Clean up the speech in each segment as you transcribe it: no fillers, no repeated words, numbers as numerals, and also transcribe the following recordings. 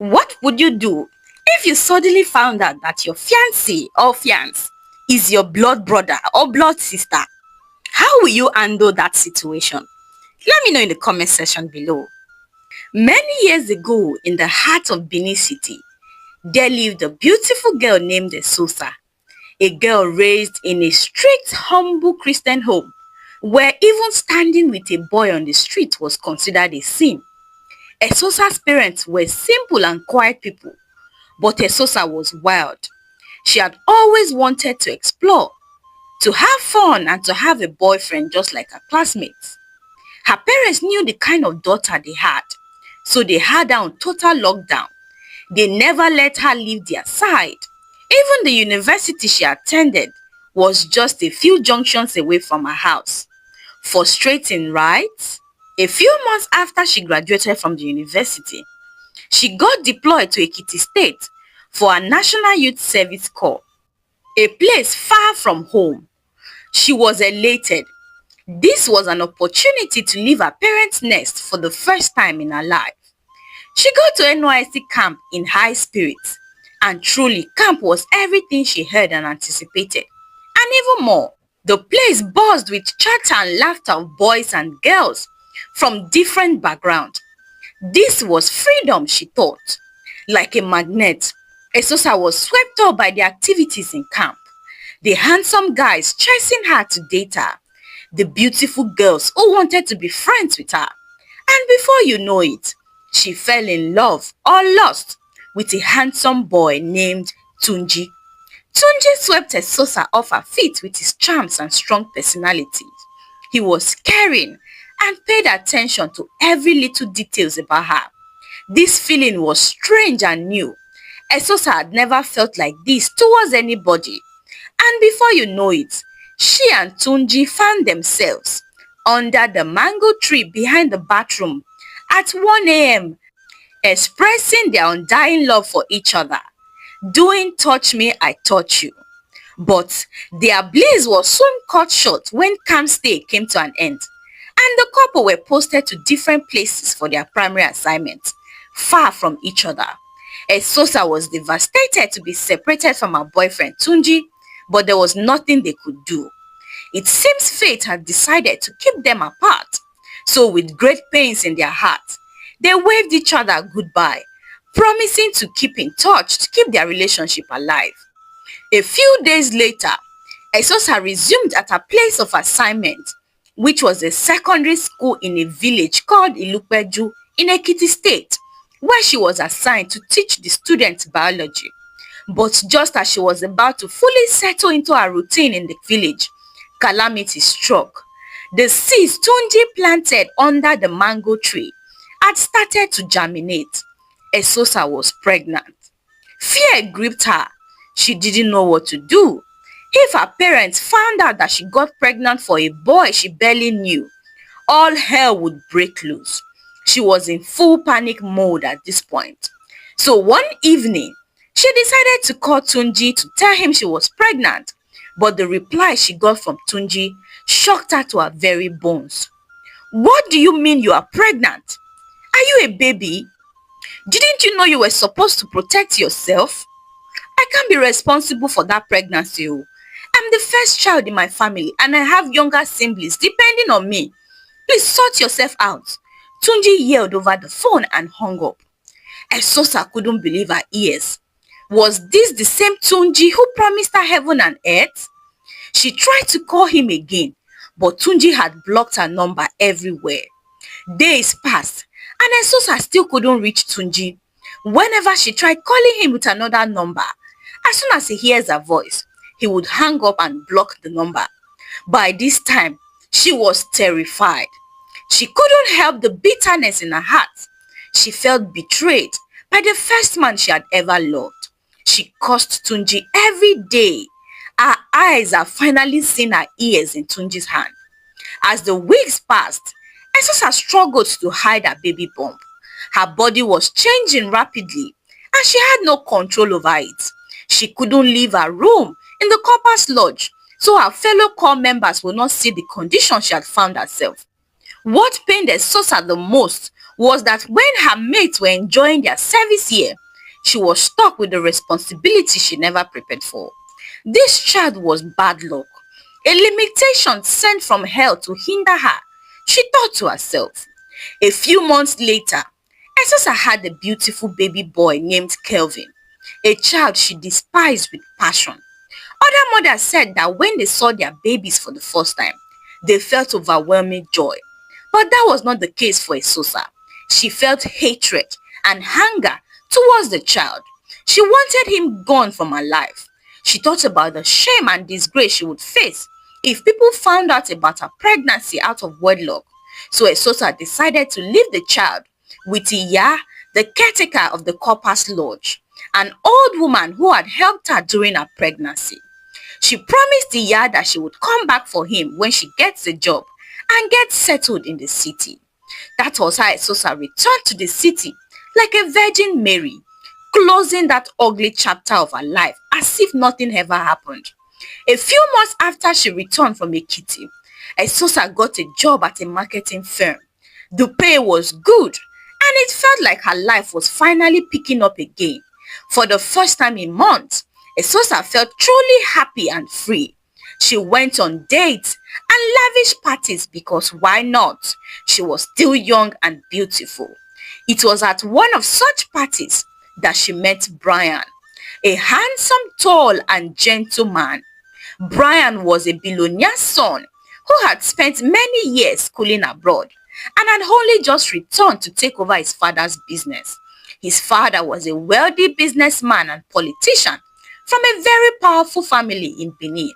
What would you do if you suddenly found out that your fiancé or fiance is your blood brother or blood sister? How will you handle that situation? Let me know in the comment section below. Many years ago, in the heart of Benin City, there lived a beautiful girl named Esosa, a girl raised in a strict, humble Christian home, where even standing with a boy on the street was considered a sin. Esosa's parents were simple and quiet people, but Esosa was wild. She had always wanted to explore, to have fun and to have a boyfriend just like her classmates. Her parents knew the kind of daughter they had, so they had her on total lockdown. They never let her leave their side. Even the university she attended was just a few junctions away from her house. Frustrating, right? A few months after she graduated from the university, she got deployed to Ekiti State for a National Youth Service Corps, a place far from home. She was elated. This was an opportunity to leave her parents' nest for the first time in her life. She got to NYC camp in high spirits, and truly camp was everything she heard and anticipated, and even more. The place buzzed with chatter and laughter of boys and girls from different backgrounds. This was freedom, she thought. Like a magnet, Esosa was swept up by the activities in camp. The handsome guys chasing her to date her. The beautiful girls who wanted to be friends with her. And before you know it, she fell in love or lost with a handsome boy named Tunji. Tunji swept Esosa off her feet with his charms and strong personality. He was caring and paid attention to every little details about her. This feeling was strange and new. Esosa had never felt like this towards anybody. And before you know it, she and Tunji found themselves under the mango tree behind the bathroom at 1 a.m. expressing their undying love for each other, doing touch me, I touch you. But their bliss was soon cut short when camp stay came to an end, and the couple were posted to different places for their primary assignments, far from each other. Esosa was devastated to be separated from her boyfriend Tunji, but there was nothing they could do. It seems fate had decided to keep them apart. So with great pains in their hearts, they waved each other goodbye, promising to keep in touch to keep their relationship alive. A few days later, Esosa resumed at her place of assignment, which was a secondary school in a village called Ilupeju in Ekiti State, where she was assigned to teach the students biology. But just as she was about to fully settle into her routine in the village, calamity struck. The seeds Tunji planted under the mango tree had started to germinate. Esosa was pregnant. Fear gripped her. She didn't know what to do. If her parents found out that she got pregnant for a boy she barely knew, all hell would break loose. She was in full panic mode at this point. So one evening, she decided to call Tunji to tell him she was pregnant, but the reply she got from Tunji shocked her to her very bones. "What do you mean you are pregnant? Are you a baby? Didn't you know you were supposed to protect yourself? I can't be responsible for that pregnancy. I'm the first child in my family and I have younger siblings depending on me. Please sort yourself out." Tunji yelled over the phone and hung up. Esosa couldn't believe her ears. Was this the same Tunji who promised her heaven and earth? She tried to call him again, but Tunji had blocked her number everywhere. Days passed, and Esosa still couldn't reach Tunji. Whenever she tried calling him with another number, as soon as he hears her voice, he would hang up and block the number. By this time, she was terrified. She couldn't help the bitterness in her heart. She felt betrayed by the first man she had ever loved. She cursed Tunji every day. Her eyes had finally seen her ears in Tunji's hand. As the weeks passed, Esosa struggled to hide her baby bump. Her body was changing rapidly, and she had no control over it. She couldn't leave her room in the corpus lodge, so her fellow corps members would not see the condition she had found herself. What pained Esosa the most was that when her mates were enjoying their service year, she was stuck with the responsibility she never prepared for. This child was bad luck, a limitation sent from hell to hinder her, she thought to herself. A few months later, Esosa had a beautiful baby boy named Kelvin, a child she despised with passion. Other mothers said that when they saw their babies for the first time, they felt overwhelming joy. But that was not the case for Esosa. She felt hatred and anger towards the child. She wanted him gone from her life. She thought about the shame and disgrace she would face if people found out about her pregnancy out of wedlock. So Esosa decided to leave the child with Iya, the caretaker of the Corpus Lodge, an old woman who had helped her during her pregnancy. She promised Iya that she would come back for him when she gets a job and gets settled in the city. That was how Esosa returned to the city like a Virgin Mary, closing that ugly chapter of her life as if nothing ever happened. A few months after she returned from Ekiti, Esosa got a job at a marketing firm. The pay was good, and it felt like her life was finally picking up again. For the first time in months, Esosa felt truly happy and free. She went on dates and lavish parties because why not? She was still young and beautiful. It was at one of such parties that she met Brian, a handsome, tall and gentle man. Brian was a billionaire's son who had spent many years schooling abroad and had only just returned to take over his father's business. His father was a wealthy businessman and politician from a very powerful family in Benin.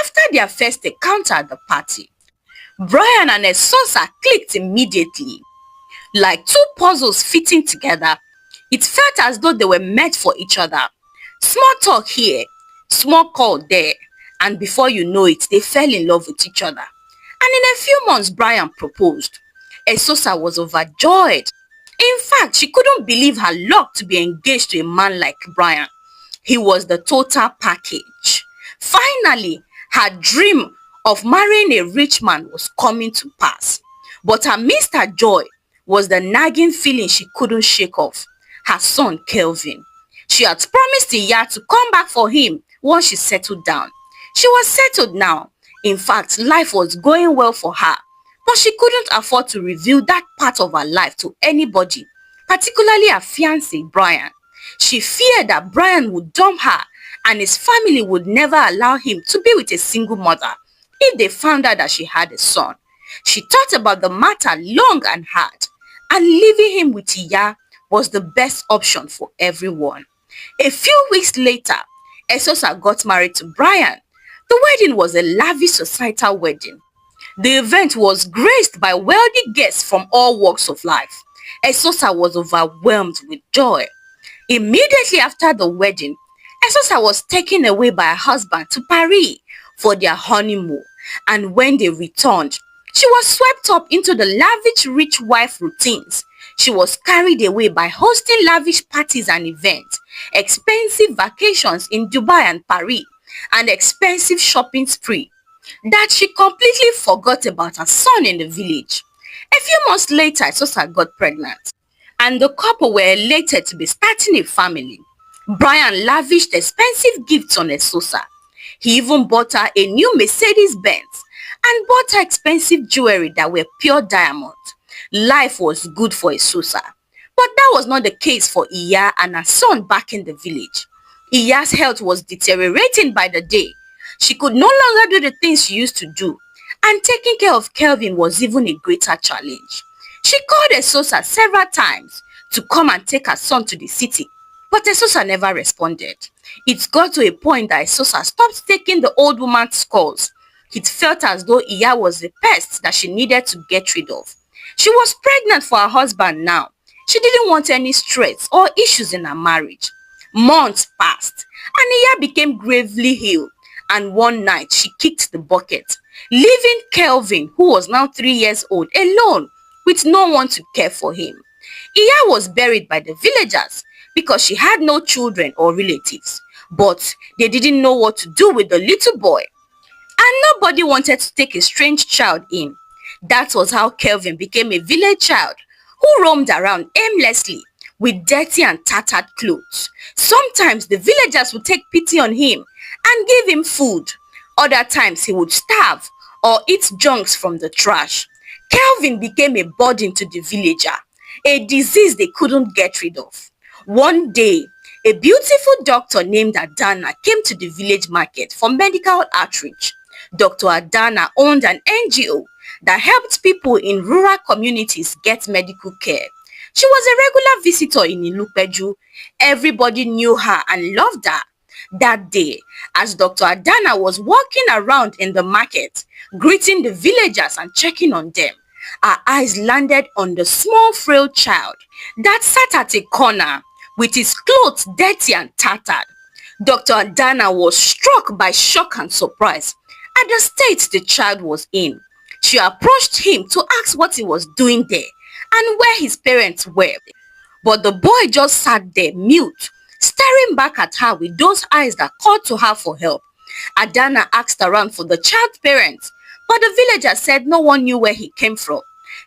After their first encounter at the party, Brian and Esosa clicked immediately. Like two puzzles fitting together, it felt as though they were meant for each other. Small talk here, small call there, and before you know it, they fell in love with each other. And in a few months, Brian proposed. Esosa was overjoyed. In fact, she couldn't believe her luck to be engaged to a man like Brian. He was the total package. Finally, her dream of marrying a rich man was coming to pass. But amidst her joy was the nagging feeling she couldn't shake off. Her son, Kelvin. She had promised Iya to come back for him once she settled down. She was settled now. In fact, life was going well for her. But she couldn't afford to reveal that part of her life to anybody, particularly her fiancé, Brian. She feared that Brian would dump her and his family would never allow him to be with a single mother if they found out that she had a son. She thought about the matter long and hard, and leaving him with Iya was the best option for everyone. A few weeks later, Esosa got married to Brian. The wedding was a lavish societal wedding. The event was graced by wealthy guests from all walks of life. Esosa was overwhelmed with joy. Immediately after the wedding, Esosa was taken away by her husband to Paris for their honeymoon, and when they returned, she was swept up into the lavish rich wife routines. She was carried away by hosting lavish parties and events, expensive vacations in Dubai and Paris, and expensive shopping spree that she completely forgot about her son in the village. A few months later, Esosa got pregnant, and the couple were elated to be starting a family. Brian lavished expensive gifts on Esosa. He even bought her a new Mercedes-Benz and bought her expensive jewelry that were pure diamonds. Life was good for Esosa, but that was not the case for Iya and her son back in the village. Iya's health was deteriorating by the day. She could no longer do the things she used to do, and taking care of Kelvin was even a greater challenge. She called Esosa several times to come and take her son to the city, but Esosa never responded. It got to a point that Esosa stopped taking the old woman's calls. It felt as though Iya was a pest that she needed to get rid of. She was pregnant for her husband now. She didn't want any stress or issues in her marriage. Months passed, and Iya became gravely ill, and one night she kicked the bucket, leaving Kelvin, who was now 3 years old, alone with no one to care for him. Iya was buried by the villagers because she had no children or relatives, but they didn't know what to do with the little boy, and nobody wanted to take a strange child in. That was how Kelvin became a village child who who roamed around aimlessly with dirty and tattered clothes. Sometimes the villagers would take pity on him and give him food. Other times he would starve or eat junks from the trash. Kelvin became a burden to the villager, a disease they couldn't get rid of. One day, a beautiful doctor named Adana came to the village market for medical outreach. Dr. Adana owned an NGO that helped people in rural communities get medical care. She was a regular visitor in Ilupeju. Everybody knew her and loved her. That day, as Dr. Adana was walking around in the market, greeting the villagers and checking on them, her eyes landed on the small frail child that sat at a corner with his clothes dirty and tattered. Dr. Adana was struck by shock and surprise at the state the child was in. She approached him to ask what he was doing there and where his parents were. But the boy just sat there mute, staring back at her with those eyes that called to her for help. Adana asked around for the child's parents, but the villagers said no one knew where he came from.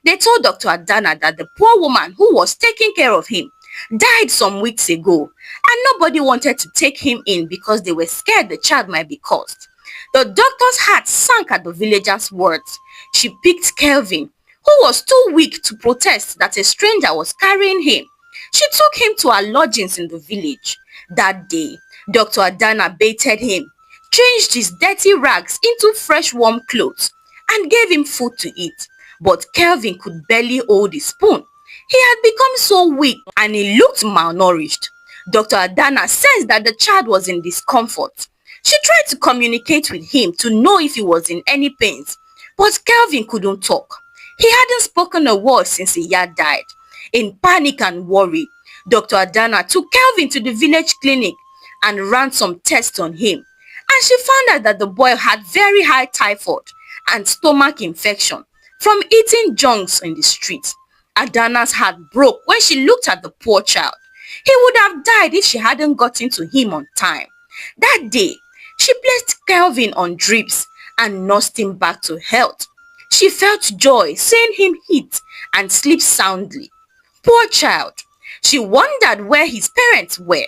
They told Dr. Adana that the poor woman who was taking care of him died some weeks ago, and nobody wanted to take him in because they were scared the child might be cursed. The doctor's heart sank at the villager's words. She picked Kelvin, who was too weak to protest that a stranger was carrying him. She took him to her lodgings in the village. That day, Dr. Adana bathed him, changed his dirty rags into fresh warm clothes, and gave him food to eat. But Kelvin could barely hold his spoon. He had become so weak and he looked malnourished. Dr. Adana sensed that the child was in discomfort. She tried to communicate with him to know if he was in any pains, but Kelvin couldn't talk. He hadn't spoken a word since he had died. In panic and worry, Dr. Adana took Kelvin to the village clinic and ran some tests on him. And she found out that the boy had very high typhoid and stomach infection from eating junks in the streets. Adana's heart broke when she looked at the poor child. He would have died if she hadn't gotten to him on time. That day, she placed Kelvin on drips and nursed him back to health. She felt joy seeing him eat and sleep soundly. Poor child. She wondered where his parents were.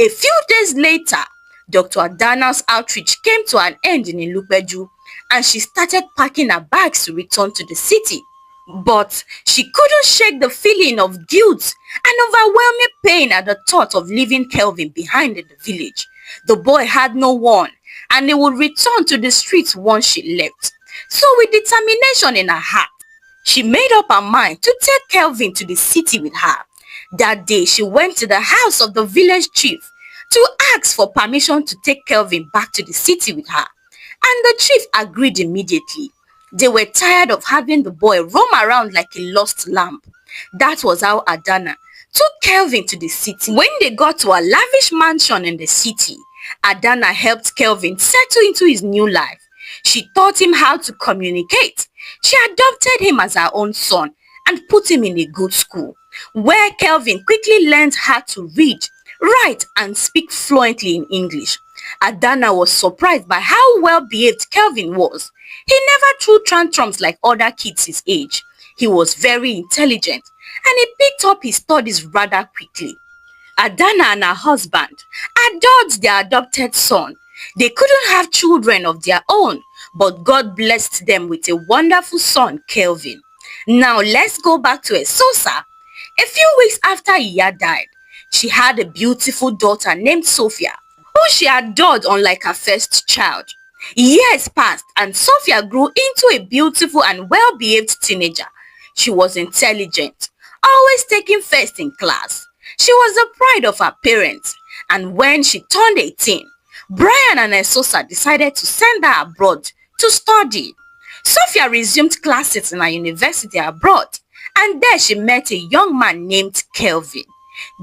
A few days later, Dr. Adana's outreach came to an end in Ilupeju, and she started packing her bags to return to the city. But she couldn't shake the feeling of guilt and overwhelming pain at the thought of leaving Kelvin behind in the village. The boy had no one, and he would return to the streets once she left. So with determination in her heart, she made up her mind to take Kelvin to the city with her. That day, she went to the house of the village chief to ask for permission to take Kelvin back to the city with her. And the chief agreed immediately. They were tired of having the boy roam around like a lost lamb. That was how Adana took Kelvin to the city. When they got to a lavish mansion in the city, Adana helped Kelvin settle into his new life. She taught him how to communicate. She adopted him as her own son and put him in a good school, where Kelvin quickly learned how to read, write, and speak fluently in English. Adana was surprised by how well-behaved Kelvin was. He never threw tantrums like other kids his age. He was very intelligent, and he picked up his studies rather quickly. Adana and her husband adored their adopted son. They couldn't have children of their own, but God blessed them with a wonderful son, Kelvin. Now let's go back to Esosa. A few weeks after he had died, she had a beautiful daughter named Sophia, who she adored unlike her first child. Years passed and Sophia grew into a beautiful and well-behaved teenager. She was intelligent, always taking first in class. She was the pride of her parents, and when she turned 18, Brian and Esosa decided to send her abroad to study. Sophia resumed classes in a university abroad, and there she met a young man named Kelvin.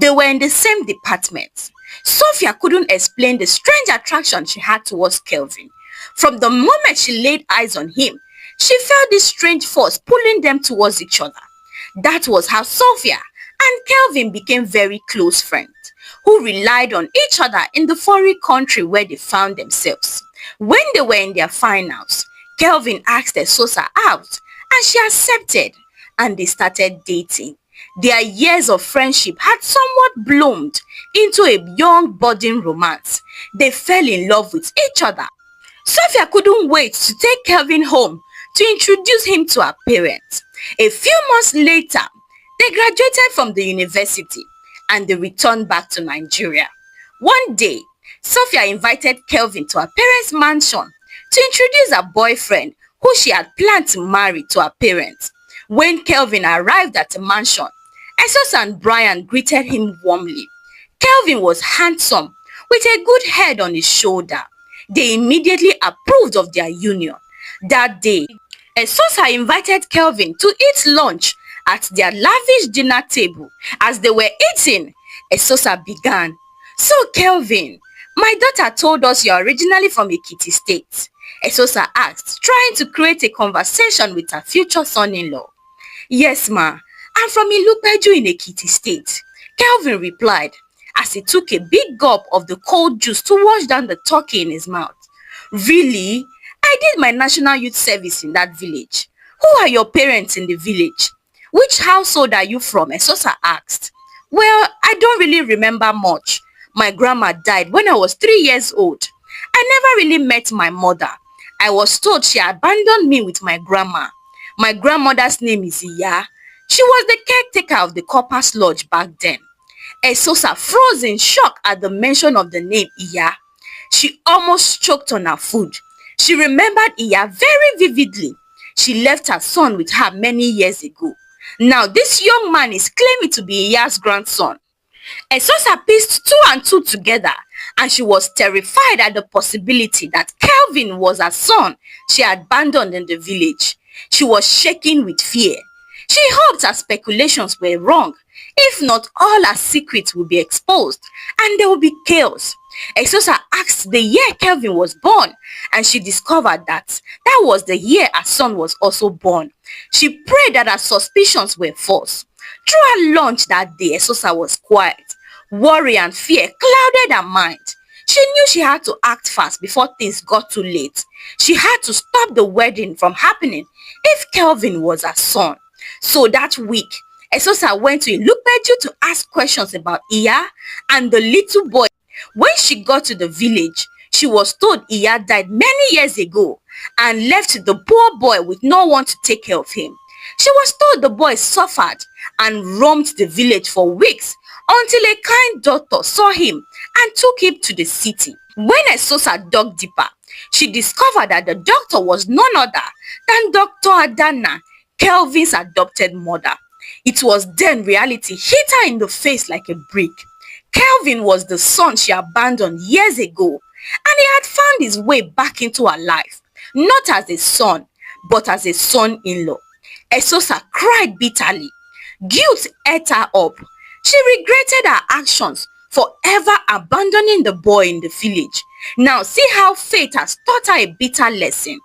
They were in the same department. Sophia couldn't explain the strange attraction she had towards Kelvin. From the moment she laid eyes on him, she felt this strange force pulling them towards each other. That was how Sophia and Kelvin became very close friends, who relied on each other in the foreign country where they found themselves. When they were in their finals, Kelvin asked Esosa out, and she accepted, and they started dating. Their years of friendship had somewhat bloomed into a young budding romance. They fell in love with each other. Sophia couldn't wait to take Kelvin home to introduce him to her parents. A few months later, they graduated from the university and they returned back to Nigeria. One day, Sophia invited Kelvin to her parents' mansion to introduce her boyfriend who she had planned to marry to her parents. When Kelvin arrived at the mansion, Essos and Brian greeted him warmly. Kelvin was handsome with a good head on his shoulder. They immediately approved of their union. That day, Esosa invited Kelvin to eat lunch at their lavish dinner table. As they were eating, Esosa began, "So Kelvin, my daughter told us you're originally from Ekiti State." Esosa asked, trying to create a conversation with her future son-in-law. "Yes, ma. I'm from Ilupeju in Ekiti State," Kelvin replied, as he took a big gulp of the cold juice to wash down the turkey in his mouth. "Really? I did my national youth service in that village. Who are your parents in the village? Which household are you from?" Esosa asked. "Well, I don't really remember much. My grandma died when I was 3 years old. I never really met my mother. I was told she abandoned me with my grandma. My grandmother's name is Iya. She was the caretaker of the Corpus Lodge back then." Esosa froze in shock at the mention of the name Iya. She almost choked on her food. She remembered Iya very vividly. She left her son with her many years ago. Now this young man is claiming to be Iya's grandson. Esosa pieced two and two together, and she was terrified at the possibility that Kelvin was her son she had abandoned in the village. She was shaking with fear. She hoped her speculations were wrong. If not, all her secrets would be exposed and there would be chaos. Esosa asked the year Kelvin was born, and she discovered that was the year her son was also born. She prayed that her suspicions were false. Through her lunch that day, Esosa was quiet. Worry and fear clouded her mind. She knew she had to act fast before things got too late. She had to stop the wedding from happening if Kelvin was her son. So that week, Esosa went to Ilupeju to ask questions about Iya and the little boy. When she got to the village, she was told Iya died many years ago and left the poor boy with no one to take care of him. She was told the boy suffered and roamed the village for weeks until a kind doctor saw him and took him to the city. When Esosa dug deeper, she discovered that the doctor was none other than Dr. Adana, Kelvin's adopted mother. It was then reality hit her in the face like a brick. Kelvin was the son she abandoned years ago, and he had found his way back into her life, not as a son, but as a son-in-law. Esosa cried bitterly. Guilt ate her up. She regretted her actions for ever abandoning the boy in the village. Now see how fate has taught her a bitter lesson.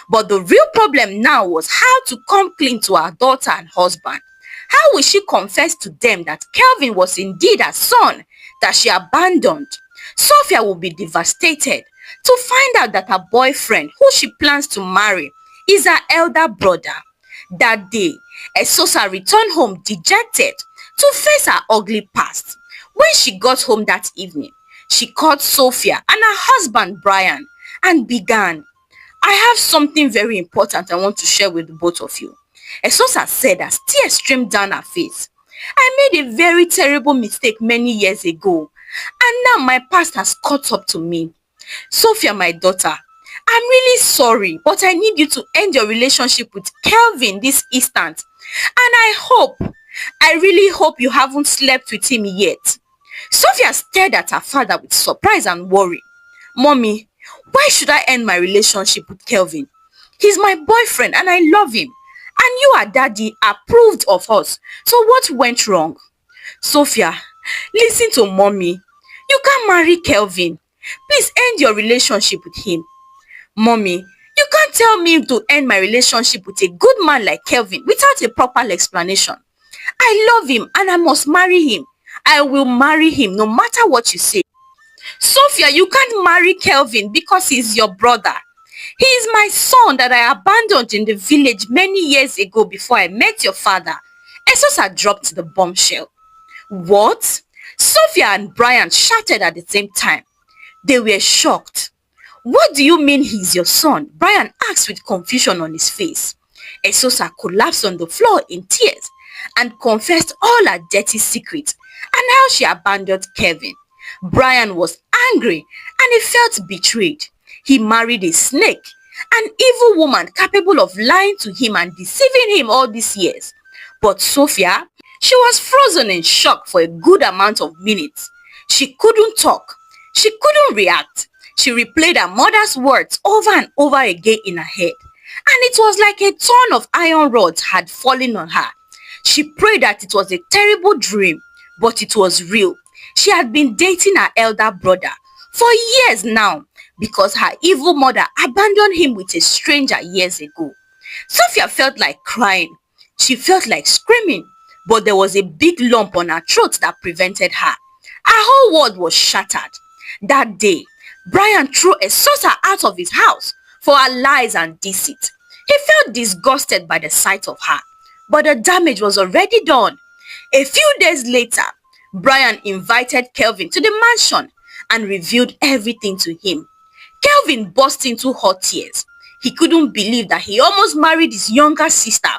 But the real problem now was how to come clean to her daughter and husband. How will she confess to them that Kelvin was indeed her son that she abandoned? Sophia will be devastated to find out that her boyfriend, who she plans to marry, is her elder brother. That day, Esosa returned home dejected to face her ugly past. When she got home that evening, she called Sophia and her husband Brian and began, "I have something very important I want to share with both of you." Esosa said as tears streamed down her face. "I made a very terrible mistake many years ago, and now my past has caught up to me. Sophia, my daughter, I'm really sorry, but I need you to end your relationship with Kelvin this instant. And I really hope you haven't slept with him yet." Sophia stared at her father with surprise and worry. "Mommy, why should I end my relationship with Kelvin? He's my boyfriend and I love him. And you and daddy approved of us. So what went wrong?" "Sophia, listen to mommy. You can't marry Kelvin. Please end your relationship with him." "Mommy, you can't tell me to end my relationship with a good man like Kelvin without a proper explanation. I love him and I must marry him. I will marry him no matter what you say." "Sophia, you can't marry Kelvin because he's your brother. He is my son that I abandoned in the village many years ago before I met your father." Esosa dropped the bombshell. What? Sophia and Brian shouted at the same time. They were shocked. What do you mean he's your son? Brian asked with confusion on his face. Esosa collapsed on the floor in tears and confessed all her dirty secrets and how she abandoned Kevin. Brian was angry and he felt betrayed. He married a snake, an evil woman capable of lying to him and deceiving him all these years. But Sophia, she was frozen in shock for a good amount of minutes. She couldn't talk. She couldn't react. She replayed her mother's words over and over again in her head. And it was like a ton of iron rods had fallen on her. She prayed that it was a terrible dream, but it was real. She had been dating her elder brother for years now because her evil mother abandoned him with a stranger years ago. Sophia felt like crying. She felt like screaming, but there was a big lump on her throat that prevented her. Her whole world was shattered. That day, Brian threw Esosa out of his house for her lies and deceit. He felt disgusted by the sight of her, but the damage was already done. A few days later, Brian invited Kelvin to the mansion and revealed everything to him. Kelvin burst into hot tears. He couldn't believe that he almost married his younger sister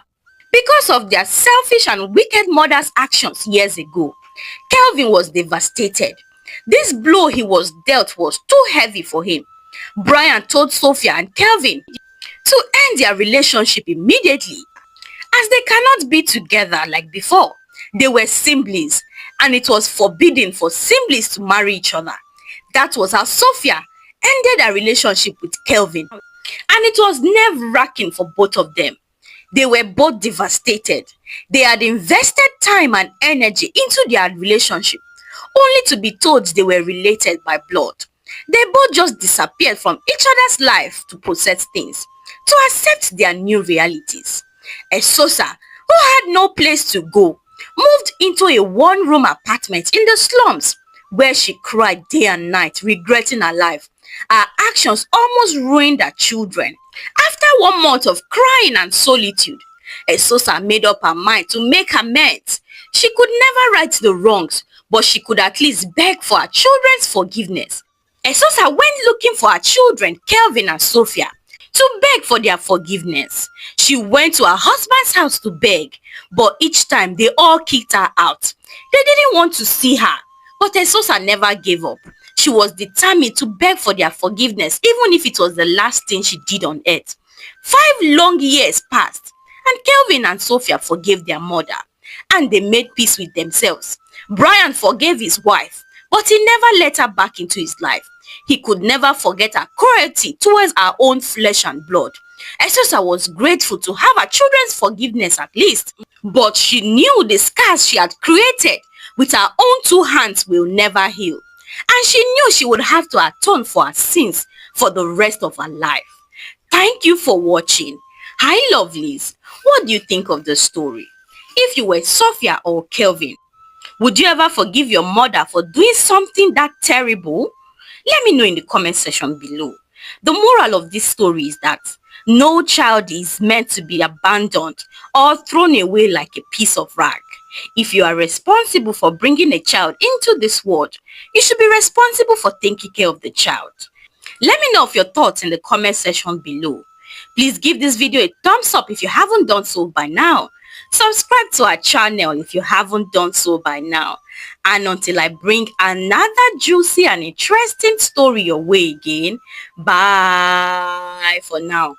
because of their selfish and wicked mother's actions years ago. Kelvin was devastated. This blow he was dealt was too heavy for him. Brian told Sophia and Kelvin to end their relationship immediately, as they cannot be together like before. They were siblings, and it was forbidden for siblings to marry each other. That was how Sophia ended her relationship with Kelvin, and it was nerve-wracking for both of them. They were both devastated. They had invested time and energy into their relationship, only to be told they were related by blood. They both just disappeared from each other's life to process things, to accept their new realities. Esosa, who had no place to go, moved into a one-room apartment in the slums, where she cried day and night, regretting her life. Her actions almost ruined her children. After 1 month of crying and solitude, Esosa made up her mind to make amends. She could never right the wrongs, but she could at least beg for her children's forgiveness. Esosa went looking for her children, Kelvin and Sophia, to beg for their forgiveness. She went to her husband's house to beg, but each time they all kicked her out. They didn't want to see her, but Esosa never gave up. She was determined to beg for their forgiveness, even if it was the last thing she did on earth. 5 long years passed, and Kelvin and Sophia forgave their mother, and they made peace with themselves. Brian forgave his wife, but he never let her back into his life. He could never forget her cruelty towards her own flesh and blood. Esosa was grateful to have her children's forgiveness at least, but she knew the scars she had created with her own 2 hands will never heal. And she knew she would have to atone for her sins for the rest of her life. Thank you for watching. Hi lovelies, what do you think of the story? If you were Sophia or Kelvin, would you ever forgive your mother for doing something that terrible? Let me know in the comment section below. The moral of this story is that no child is meant to be abandoned or thrown away like a piece of rag. If you are responsible for bringing a child into this world, you should be responsible for taking care of the child. Let me know of your thoughts in the comment section below. Please give this video a thumbs up if you haven't done so by now. Subscribe to our channel if you haven't done so by now. And until I bring another juicy and interesting story your way again, bye for now.